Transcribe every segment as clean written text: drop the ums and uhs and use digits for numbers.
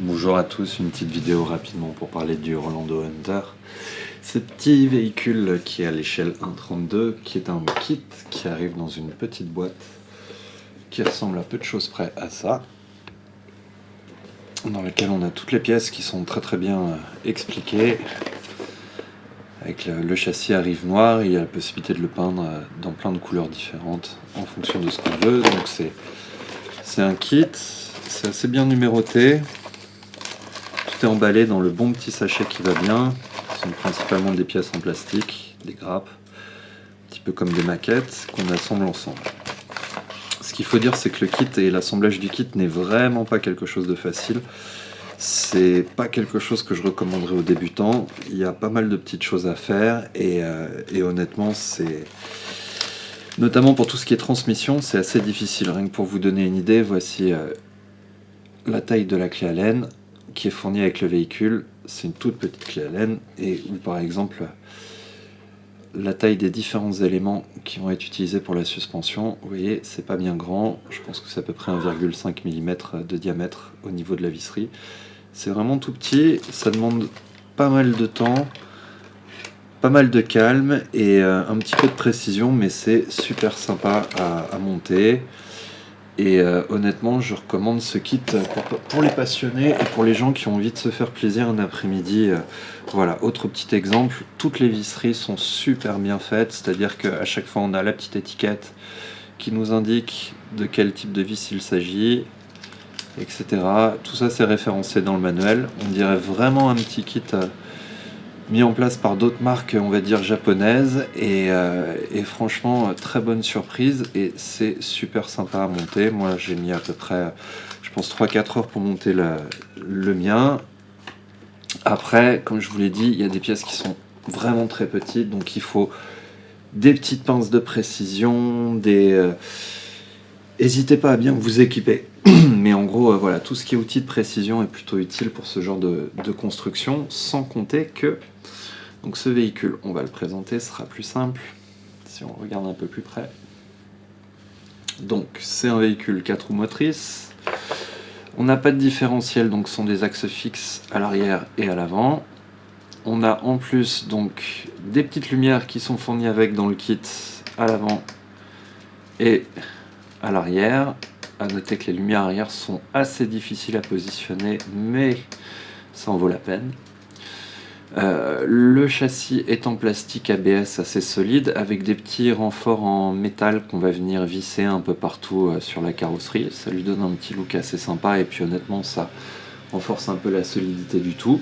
Bonjour à tous, une petite vidéo rapidement pour parler du Orlando Hunter. Ce petit véhicule qui est à l'échelle 1.32, qui est un kit qui arrive dans une petite boîte qui ressemble à peu de choses près à ça, dans lequel on a toutes les pièces qui sont très bien expliquées. Avec le châssis arrive noir, il y a la possibilité de le peindre dans plein de couleurs différentes en fonction de ce qu'on veut. Donc c'est un kit, c'est assez bien numéroté. Tout est emballé dans le bon petit sachet qui va bien. Ce sont principalement des pièces en plastique, des grappes, un petit peu comme des maquettes qu'on assemble ensemble. Ce qu'il faut dire, c'est que le kit et l'assemblage du kit n'est vraiment pas quelque chose de facile. C'est pas quelque chose que je recommanderais aux débutants. Il y a pas mal de petites choses à faire et honnêtement, c'est notamment pour tout ce qui est transmission, c'est assez difficile. Rien que pour vous donner une idée, voici la taille de la clé Allen qui est fournie avec le véhicule. C'est une toute petite clé Allen et où par exemple la taille des différents éléments qui vont être utilisés pour la suspension, vous voyez, c'est pas bien grand. Je pense que c'est à peu près 1,5 mm de diamètre au niveau de la visserie. C'est vraiment tout petit, ça demande pas mal de temps, pas mal de calme et un petit peu de précision, mais c'est super sympa à monter. Et honnêtement, je recommande ce kit pour les passionnés et pour les gens qui ont envie de se faire plaisir un après-midi. Voilà, autre petit exemple, toutes les visseries sont super bien faites, c'est-à-dire qu'à chaque fois on a la petite étiquette qui nous indique de quel type de vis il s'agit, etc. Tout ça c'est référencé dans le manuel. On dirait vraiment un petit kit mis en place par d'autres marques, on va dire japonaises, et franchement très bonne surprise et c'est super sympa à monter. Moi j'ai mis à peu près, je pense 3-4 heures pour monter le mien. Après, comme je vous l'ai dit, il y a des pièces qui sont vraiment très petites, donc il faut des petites pinces de précision, n'hésitez pas à bien vous équiper. Mais en gros, voilà, tout ce qui est outil de précision est plutôt utile pour ce genre de construction, sans compter que donc ce véhicule, on va le présenter, ce sera plus simple si on regarde un peu plus près. Donc c'est un véhicule 4 roues motrices. On n'a pas de différentiel, donc ce sont des axes fixes à l'arrière et à l'avant. On a en plus donc des petites lumières qui sont fournies avec dans le kit à l'avant et à l'arrière. À noter que les lumières arrière sont assez difficiles à positionner, mais ça en vaut la peine. Le châssis est en plastique ABS assez solide avec des petits renforts en métal qu'on va venir visser un peu partout sur la carrosserie. Ça lui donne un petit look assez sympa et puis honnêtement ça renforce un peu la solidité du tout.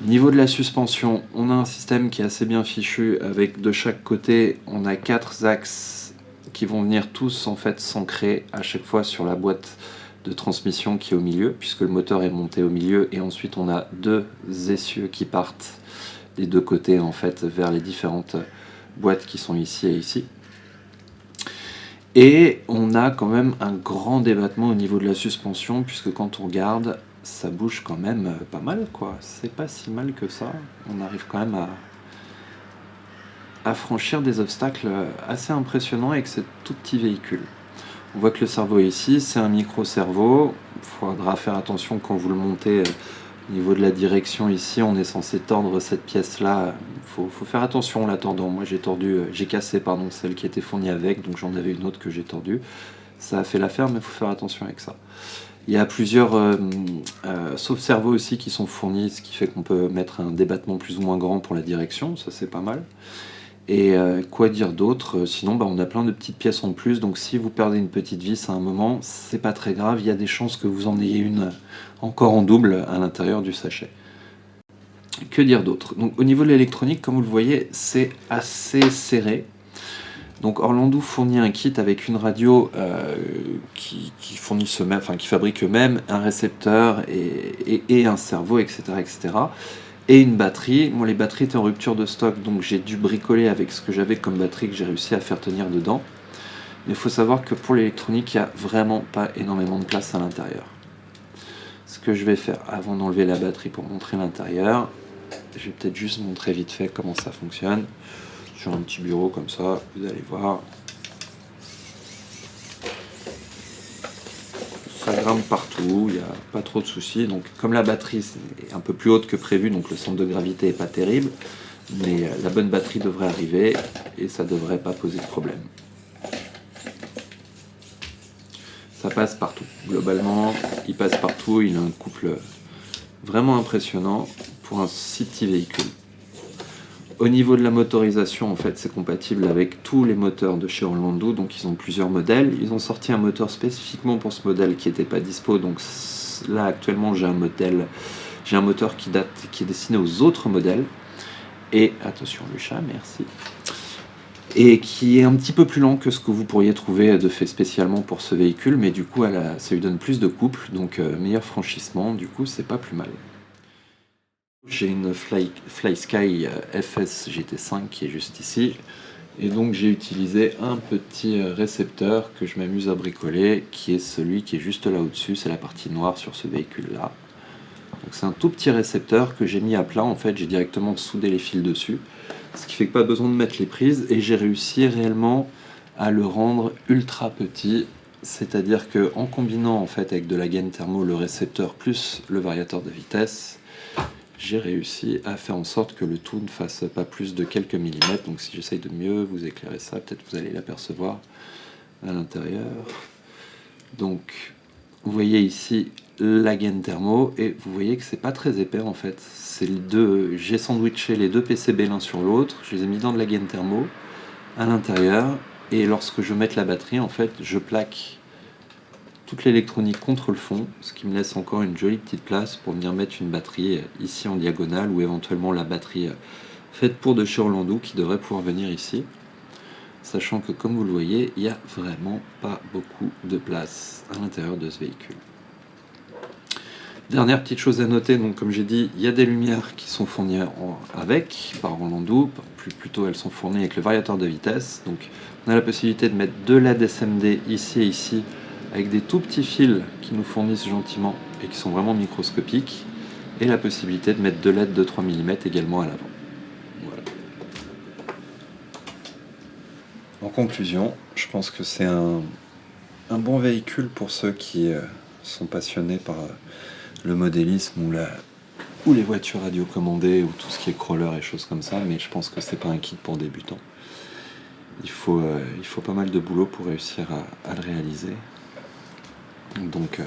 Niveau de la suspension, on a un système qui est assez bien fichu avec de chaque côté on a 4 axes qui vont venir tous en fait s'ancrer à chaque fois sur la boîte de transmission qui est au milieu, puisque le moteur est monté au milieu, et ensuite on a 2 essieux qui partent des deux côtés en fait vers les différentes boîtes qui sont ici et ici. Et on a quand même un grand débattement au niveau de la suspension, puisque quand on regarde, ça bouge quand même pas mal, quoi. C'est pas si mal que ça. On arrive quand même à franchir des obstacles assez impressionnants avec ce tout petit véhicule. On voit que le cerveau est ici, c'est un micro-cerveau. Il faudra faire attention quand vous le montez au niveau de la direction ici. On est censé tordre cette pièce-là. Il faut faire attention en la tordant. Moi j'ai cassé celle qui était fournie avec, donc j'en avais une autre que j'ai tordue. Ça a fait l'affaire, mais il faut faire attention avec ça. Il y a plusieurs sauve-cerveaux aussi qui sont fournis, ce qui fait qu'on peut mettre un débattement plus ou moins grand pour la direction. Ça c'est pas mal. Et quoi dire d'autre? Sinon, on a plein de petites pièces en plus, donc si vous perdez une petite vis à un moment, c'est pas très grave, il y a des chances que vous en ayez une encore en double à l'intérieur du sachet. Que dire d'autre? Donc au niveau de l'électronique, comme vous le voyez, c'est assez serré. Donc Orlando fournit un kit avec une radio qui fournissent eux-mêmes, qui fabriquent eux-mêmes, un récepteur et un cerveau, etc., etc. Et une batterie. Moi les batteries étaient en rupture de stock, donc j'ai dû bricoler avec ce que j'avais comme batterie que j'ai réussi à faire tenir dedans. Mais il faut savoir que pour l'électronique, il n'y a vraiment pas énormément de place à l'intérieur. Ce que je vais faire avant d'enlever la batterie pour montrer l'intérieur, je vais peut-être juste montrer vite fait comment ça fonctionne. Sur un petit bureau comme ça, vous allez voir. Ça grimpe partout, il n'y a pas trop de soucis. Donc comme la batterie est un peu plus haute que prévu, donc le centre de gravité n'est pas terrible, mais la bonne batterie devrait arriver et ça ne devrait pas poser de problème. Ça passe partout. Globalement, il passe partout, il a un couple vraiment impressionnant pour un si petit véhicule. Au niveau de la motorisation, en fait, c'est compatible avec tous les moteurs de chez Orlando, donc ils ont plusieurs modèles. Ils ont sorti un moteur spécifiquement pour ce modèle qui n'était pas dispo, donc là actuellement j'ai un moteur qui est destiné aux autres modèles. Et attention le chat, merci. Et qui est un petit peu plus lent que ce que vous pourriez trouver de fait spécialement pour ce véhicule, mais du coup ça lui donne plus de couple, donc meilleur franchissement, du coup c'est pas plus mal. J'ai une FlySky FS GT5 qui est juste ici, et donc j'ai utilisé un petit récepteur que je m'amuse à bricoler, qui est celui qui est juste là au-dessus, c'est la partie noire sur ce véhicule-là. Donc c'est un tout petit récepteur que j'ai mis à plat, en fait j'ai directement soudé les fils dessus, ce qui fait que pas besoin de mettre les prises, et j'ai réussi réellement à le rendre ultra petit, c'est-à-dire que en combinant en fait avec de la gaine thermo le récepteur plus le variateur de vitesse, j'ai réussi à faire en sorte que le tout ne fasse pas plus de quelques millimètres. Donc si j'essaye de mieux vous éclairer ça, peut-être vous allez l'apercevoir à l'intérieur. Donc vous voyez ici la gaine thermo, et vous voyez que c'est pas très épais en fait. J'ai sandwiché les deux PCB l'un sur l'autre, je les ai mis dans de la gaine thermo à l'intérieur, et lorsque je mets la batterie, en fait, je plaque toute l'électronique contre le fond, ce qui me laisse encore une jolie petite place pour venir mettre une batterie ici en diagonale, ou éventuellement la batterie faite pour de chez Orlando qui devrait pouvoir venir ici. Sachant que, comme vous le voyez, il n'y a vraiment pas beaucoup de place à l'intérieur de ce véhicule. Dernière petite chose à noter, donc comme j'ai dit, il y a des lumières qui sont fournies par Orlando, plutôt elles sont fournies avec le variateur de vitesse. Donc on a la possibilité de mettre deux LED SMD ici et ici, avec des tout petits fils qui nous fournissent gentiment et qui sont vraiment microscopiques, et la possibilité de mettre deux LED de 3 mm également à l'avant. Voilà. En conclusion, je pense que c'est un bon véhicule pour ceux qui sont passionnés par le modélisme ou les voitures radiocommandées ou tout ce qui est crawler et choses comme ça, mais je pense que c'est pas un kit pour débutants. Il faut pas mal de boulot pour réussir à le réaliser. Donc